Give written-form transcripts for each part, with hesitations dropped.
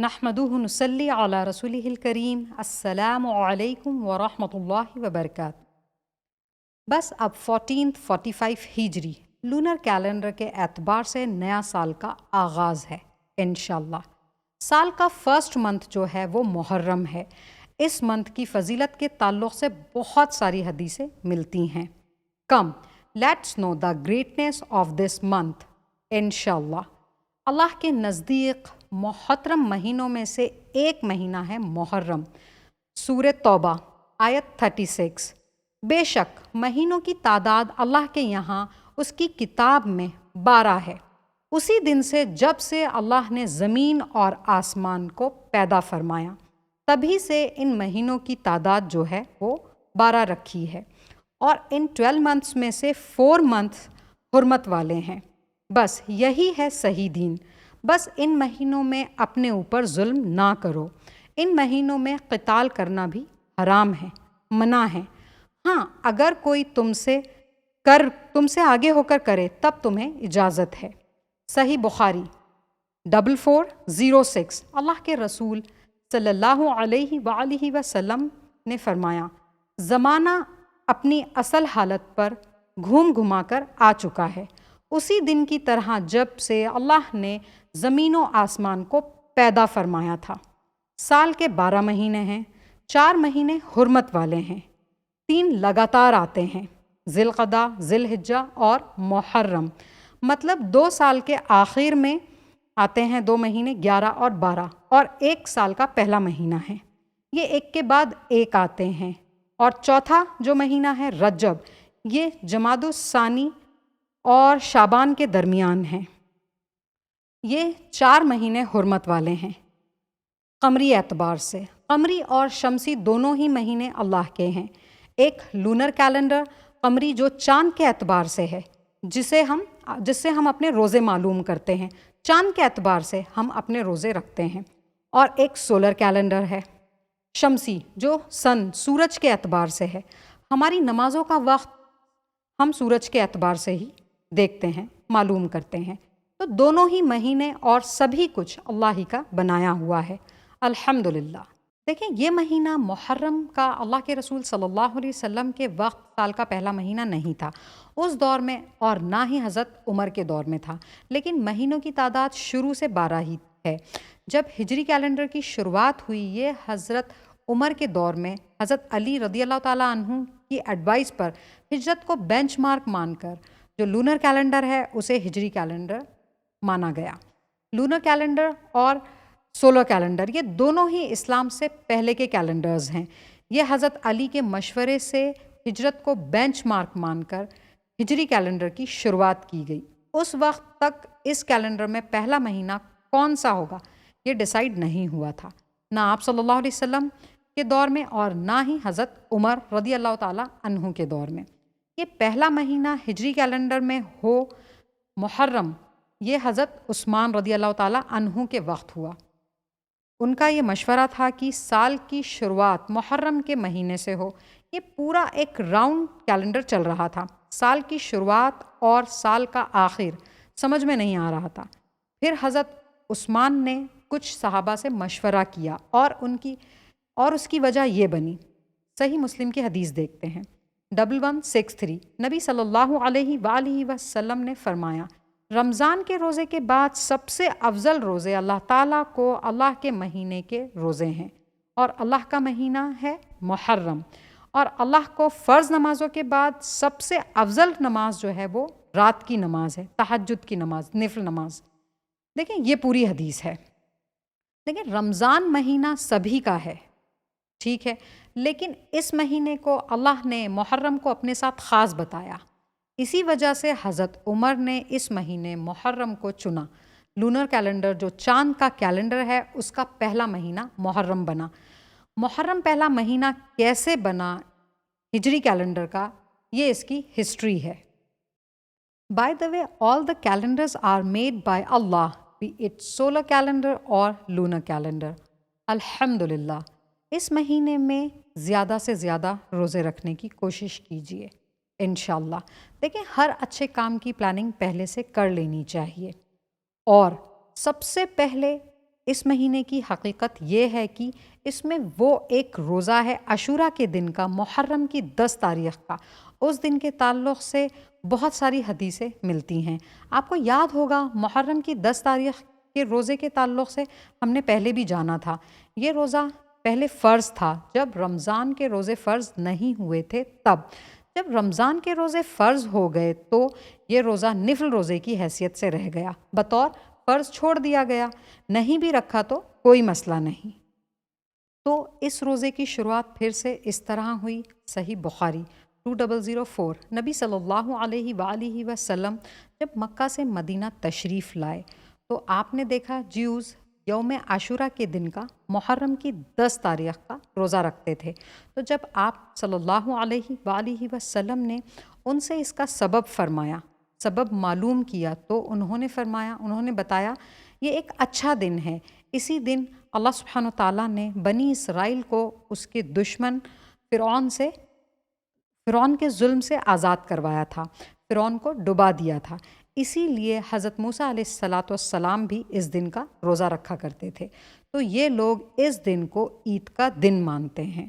نحمدہ نصلی علی رسولہ الکریم السلام علیکم ورحمۃ اللہ وبرکاتہ۔ بس اب 1445 ہجری لونر کیلنڈر کے اعتبار سے نیا سال کا آغاز ہے انشاءاللہ۔ سال کا فرسٹ منتھ جو ہے وہ محرم ہے۔ اس منتھ کی فضیلت کے تعلق سے بہت ساری حدیثیں ملتی ہیں۔ Come let's know the greatness of this month انشاءاللہ۔ اللہ کے نزدیک محترم مہینوں میں سے ایک مہینہ ہے محرم۔ سورہ توبہ آیت 36۔ بے شک مہینوں کی تعداد اللہ کے یہاں اس کی کتاب میں 12 ہے، اسی دن سے جب سے اللہ نے زمین اور آسمان کو پیدا فرمایا، تبھی سے ان مہینوں کی تعداد جو ہے وہ 12 رکھی ہے، اور ان 12 منتھس میں سے 4 منتھس حرمت والے ہیں۔ بس یہی ہے صحیح دین۔ بس ان مہینوں میں اپنے اوپر ظلم نہ کرو۔ ان مہینوں میں قتال کرنا بھی حرام ہے، منع ہے۔ ہاں، اگر کوئی تم سے آگے ہو کر کرے تب تمہیں اجازت ہے۔ صحیح بخاری 4406۔ اللہ کے رسول صلی اللہ علیہ وآلہ وسلم نے فرمایا، زمانہ اپنی اصل حالت پر گھوم گھما کر آ چکا ہے، اسی دن کی طرح جب سے اللہ نے زمین و آسمان کو پیدا فرمایا تھا۔ سال کے 12 مہینے ہیں، 4 مہینے حرمت والے ہیں، 3 لگاتار آتے ہیں، ذی القعدہ، ذی الحجہ اور محرم۔ مطلب 2 سال کے آخر میں آتے ہیں 2 مہینے 11 اور 12، اور 1 سال کا پہلا مہینہ ہے۔ یہ ایک کے بعد ایک آتے ہیں، اور چوتھا جو مہینہ ہے رجب، یہ جمادی الثانی اور شعبان کے درمیان ہے۔ یہ 4 مہینے حرمت والے ہیں۔ قمری اعتبار سے قمری اور شمسی دونوں ہی مہینے اللہ کے ہیں۔ ایک لونر کیلنڈر قمری جو چاند کے اعتبار سے ہے، جس سے ہم اپنے روزے معلوم کرتے ہیں، چاند کے اعتبار سے ہم اپنے روزے رکھتے ہیں، اور ایک سولر کیلنڈر ہے شمسی جو سورج کے اعتبار سے ہے۔ ہماری نمازوں کا وقت ہم سورج کے اعتبار سے ہی دیکھتے ہیں، معلوم کرتے ہیں۔ تو دونوں ہی مہینے اور سبھی کچھ اللہ ہی کا بنایا ہوا ہے، الحمدللہ۔ دیکھیں، یہ مہینہ محرم کا اللہ کے رسول صلی اللہ علیہ وسلم کے وقت سال کا پہلا مہینہ نہیں تھا اس دور میں، اور نہ ہی حضرت عمر کے دور میں تھا، لیکن مہینوں کی تعداد شروع سے 12 ہی ہے۔ جب ہجری کیلنڈر کی شروعات ہوئی، یہ حضرت عمر کے دور میں حضرت علی رضی اللہ تعالیٰ عنہ کی ایڈوائس پر ہجرت کو بینچ مارک مان کر جو لونر کیلنڈر ہے اسے ہجری کیلنڈر مانا گیا۔ لونر کیلنڈر اور سولر کیلنڈر یہ دونوں ہی اسلام سے پہلے کے کیلنڈرز ہیں۔ یہ حضرت علی کے مشورے سے ہجرت کو بینچ مارک مان کر ہجری کیلنڈر کی شروعات کی گئی۔ اس وقت تک اس کیلنڈر میں پہلا مہینہ کون سا ہوگا یہ ڈیسائیڈ نہیں ہوا تھا، نہ آپ صلی اللہ علیہ وسلم کے دور میں اور نہ ہی حضرت عمر رضی اللہ تعالیٰ عنہ کے دور میں۔ یہ پہلا مہینہ ہجری کیلنڈر میں ہو محرم، یہ حضرت عثمان رضی اللہ تعالیٰ عنہ کے وقت ہوا۔ ان کا یہ مشورہ تھا کہ سال کی شروعات محرم کے مہینے سے ہو۔ یہ پورا ایک راؤنڈ کیلنڈر چل رہا تھا، سال کی شروعات اور سال کا آخر سمجھ میں نہیں آ رہا تھا۔ پھر حضرت عثمان نے کچھ صحابہ سے مشورہ کیا، اور اس کی وجہ یہ بنی۔ صحیح مسلم کی حدیث دیکھتے ہیں 1163۔ نبی صلی اللہ علیہ وآلہ وسلم نے فرمایا، رمضان کے روزے کے بعد سب سے افضل روزے اللہ تعالیٰ کو اللہ کے مہینے کے روزے ہیں، اور اللہ کا مہینہ ہے محرم، اور اللہ کو فرض نمازوں کے بعد سب سے افضل نماز جو ہے وہ رات کی نماز ہے، تہجد کی نماز، نفل نماز۔ دیکھیں، یہ پوری حدیث ہے۔ لیکن رمضان مہینہ سبھی کا ہے، ٹھیک ہے، لیکن اس مہینے کو اللہ نے محرم کو اپنے ساتھ خاص بتایا، اسی وجہ سے حضرت عمر نے اس مہینے محرم کو چنا۔ لونر کیلنڈر جو چاند کا کیلنڈر ہے اس کا پہلا مہینہ محرم بنا۔ محرم پہلا مہینہ کیسے بنا ہجری کیلنڈر کا، یہ اس کی ہسٹری ہے۔ By the way, all the calendars are made by اللہ، بی اٹ سولر کیلنڈر اور لونر کیلنڈر۔ الحمدللہ، اس مہینے میں زیادہ سے زیادہ روزے رکھنے کی کوشش کیجیے انشاءاللہ۔ دیکھیں، ہر اچھے کام کی پلاننگ پہلے سے کر لینی چاہیے، اور سب سے پہلے اس مہینے کی حقیقت یہ ہے کہ اس میں وہ ایک روزہ ہے عاشورہ کے دن کا، محرم کی 10 تاریخ کا۔ اس دن کے تعلق سے بہت ساری حدیثیں ملتی ہیں۔ آپ کو یاد ہوگا محرم کی 10 تاریخ کے روزے کے تعلق سے ہم نے پہلے بھی جانا تھا، یہ روزہ پہلے فرض تھا جب رمضان کے روزے فرض نہیں ہوئے تھے، تب جب رمضان کے روزے فرض ہو گئے تو یہ روزہ نفل روزے کی حیثیت سے رہ گیا، بطور فرض چھوڑ دیا گیا، نہیں بھی رکھا تو کوئی مسئلہ نہیں۔ تو اس روزے کی شروعات پھر سے اس طرح ہوئی۔ صحیح بخاری 2004، نبی صلی اللہ علیہ وآلہ وسلم جب مکہ سے مدینہ تشریف لائے تو آپ نے دیکھا جیوز یوم عاشورہ کے دن کا، محرم کی 10 تاریخ کا روزہ رکھتے تھے۔ تو جب آپ صلی اللہ علیہ وآلہ وسلم نے ان سے اس کا سبب فرمایا، سبب معلوم کیا، تو انہوں نے بتایا یہ ایک اچھا دن ہے، اسی دن اللہ سبحانہ و تعالیٰ نے بنی اسرائیل کو اس کے دشمن فرعون کے ظلم سے آزاد کروایا تھا، فرعون کو ڈبا دیا تھا، اسی لیے حضرت موسیٰ علیہ السلام بھی اس دن کا روزہ رکھا کرتے تھے۔ تو یہ لوگ اس دن کو عید کا دن مانتے ہیں،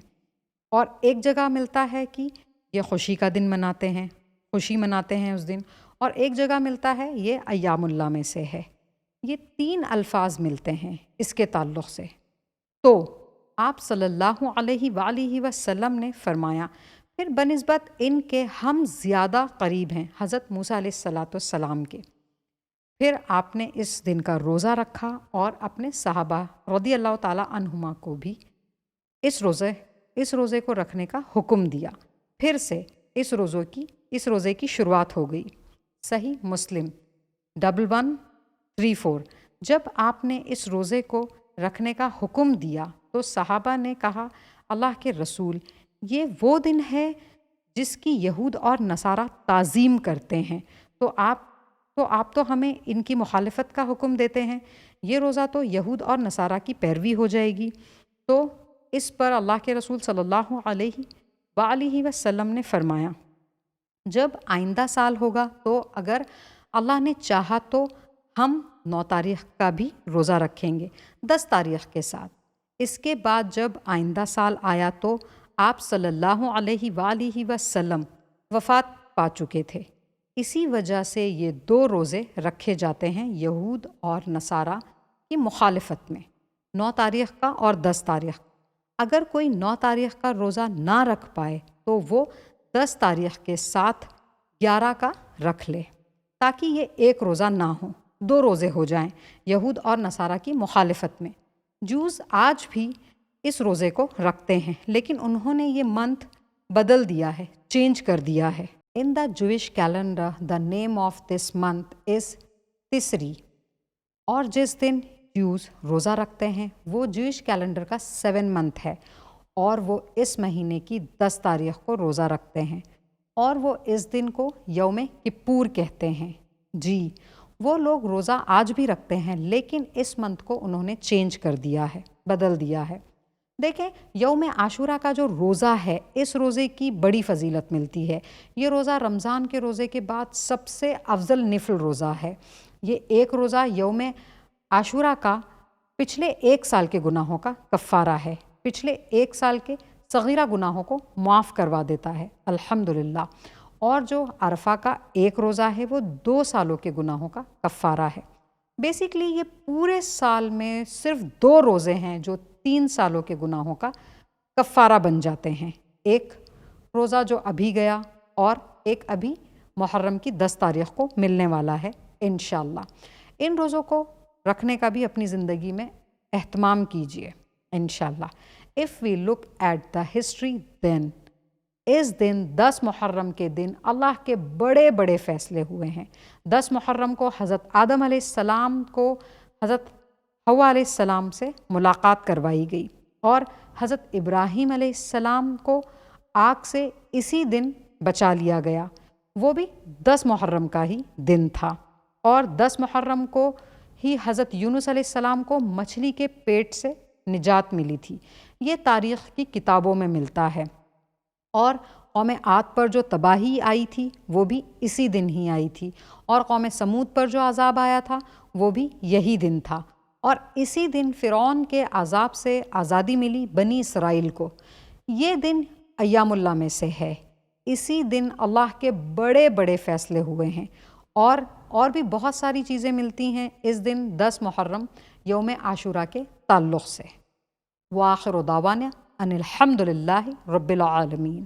اور ایک جگہ ملتا ہے کہ یہ خوشی کا دن مناتے ہیں، خوشی مناتے ہیں اس دن، اور ایک جگہ ملتا ہے یہ ایام اللہ میں سے ہے۔ یہ 3 الفاظ ملتے ہیں اس کے تعلق سے۔ تو آپ صلی اللہ علیہ وآلہ وسلم نے فرمایا پھر بنسبت ان کے ہم زیادہ قریب ہیں حضرت موسیٰ علیہ السلام کے۔ پھر آپ نے اس دن کا روزہ رکھا اور اپنے صحابہ رضی اللہ تعالیٰ عنہما کو بھی اس روزے کو رکھنے کا حکم دیا۔ پھر سے اس روزے کی شروعات ہو گئی۔ صحیح مسلم 1134، جب آپ نے اس روزے کو رکھنے کا حکم دیا تو صحابہ نے کہا اللہ کے رسول، یہ وہ دن ہے جس کی یہود اور نصارہ تعظیم کرتے ہیں، تو آپ تو ہمیں ان کی مخالفت کا حکم دیتے ہیں، یہ روزہ تو یہود اور نصارہ کی پیروی ہو جائے گی۔ تو اس پر اللہ کے رسول صلی اللہ علیہ وآلہ وسلم نے فرمایا جب آئندہ سال ہوگا تو اگر اللہ نے چاہا تو ہم 9 تاریخ کا بھی روزہ رکھیں گے 10 تاریخ کے ساتھ۔ اس کے بعد جب آئندہ سال آیا تو آپ صلی اللہ علیہ وآلہ وسلم وفات پا چکے تھے، اسی وجہ سے یہ 2 روزے رکھے جاتے ہیں یہود اور نصارہ کی مخالفت میں، 9 تاریخ کا اور 10 تاریخ کا۔ اگر کوئی 9 تاریخ کا روزہ نہ رکھ پائے تو وہ 10 تاریخ کے ساتھ 11 کا رکھ لے، تاکہ یہ ایک روزہ نہ ہو، 2 روزے ہو جائیں یہود اور نصارہ کی مخالفت میں۔ جوز آج بھی اس روزے کو رکھتے ہیں، لیکن انہوں نے یہ منتھ بدل دیا ہے، چینج کر دیا ہے۔ In the Jewish calendar, the name of this month is تسری، اور جس دن جوز روزہ رکھتے ہیں وہ جوئش کیلنڈر کا 7 منتھ ہے، اور وہ اس مہینے کی 10 تاریخ کو روزہ رکھتے ہیں، اور وہ اس دن کو یوم کپور کہتے ہیں۔ جی، وہ لوگ روزہ آج بھی رکھتے ہیں، لیکن اس منتھ کو انہوں نے چینج کر دیا ہے، بدل دیا ہے۔ دیکھیں، یوم عاشورہ کا جو روزہ ہے، اس روزے کی بڑی فضیلت ملتی ہے۔ یہ روزہ رمضان کے روزے کے بعد سب سے افضل نفل روزہ ہے۔ یہ ایک روزہ یوم عاشورہ کا پچھلے 1 سال کے گناہوں کا کفارہ ہے، پچھلے 1 سال کے صغیرہ گناہوں کو معاف کروا دیتا ہے الحمدللہ، اور جو عرفہ کا 1 روزہ ہے وہ 2 سالوں کے گناہوں کا کفارہ ہے۔ بیسیکلی یہ پورے سال میں صرف 2 روزے ہیں جو 3 سالوں کے گناہوں کا کفارہ بن جاتے ہیں، ایک روزہ جو ابھی گیا اور ایک ابھی محرم کی 10 تاریخ کو ملنے والا ہے انشاءاللہ۔ ان روزوں کو رکھنے کا بھی اپنی زندگی میں اہتمام کیجیے انشاءاللہ۔ If we look at the history then اس دن 10 محرم کے دن اللہ کے بڑے بڑے فیصلے ہوئے ہیں۔ 10 محرم کو حضرت آدم علیہ السلام کو حضرت حوا علیہ السلام سے ملاقات کروائی گئی، اور حضرت ابراہیم علیہ السلام کو آگ سے اسی دن بچا لیا گیا، وہ بھی 10 محرم کا ہی دن تھا، اور 10 محرم کو ہی حضرت یونس علیہ السلام کو مچھلی کے پیٹ سے نجات ملی تھی۔ یہ تاریخ کی کتابوں میں ملتا ہے، اور قوم عاد پر جو تباہی آئی تھی وہ بھی اسی دن ہی آئی تھی، اور قوم سمود پر جو عذاب آیا تھا وہ بھی یہی دن تھا، اور اسی دن فرعون کے عذاب سے آزادی ملی بنی اسرائیل کو۔ یہ دن ایام اللہ میں سے ہے، اسی دن اللہ کے بڑے بڑے فیصلے ہوئے ہیں، اور بھی بہت ساری چیزیں ملتی ہیں اس دن 10 محرم یوم عاشورہ کے تعلق سے۔ وآخر دعوانا ان الحمد للہ رب العالمین۔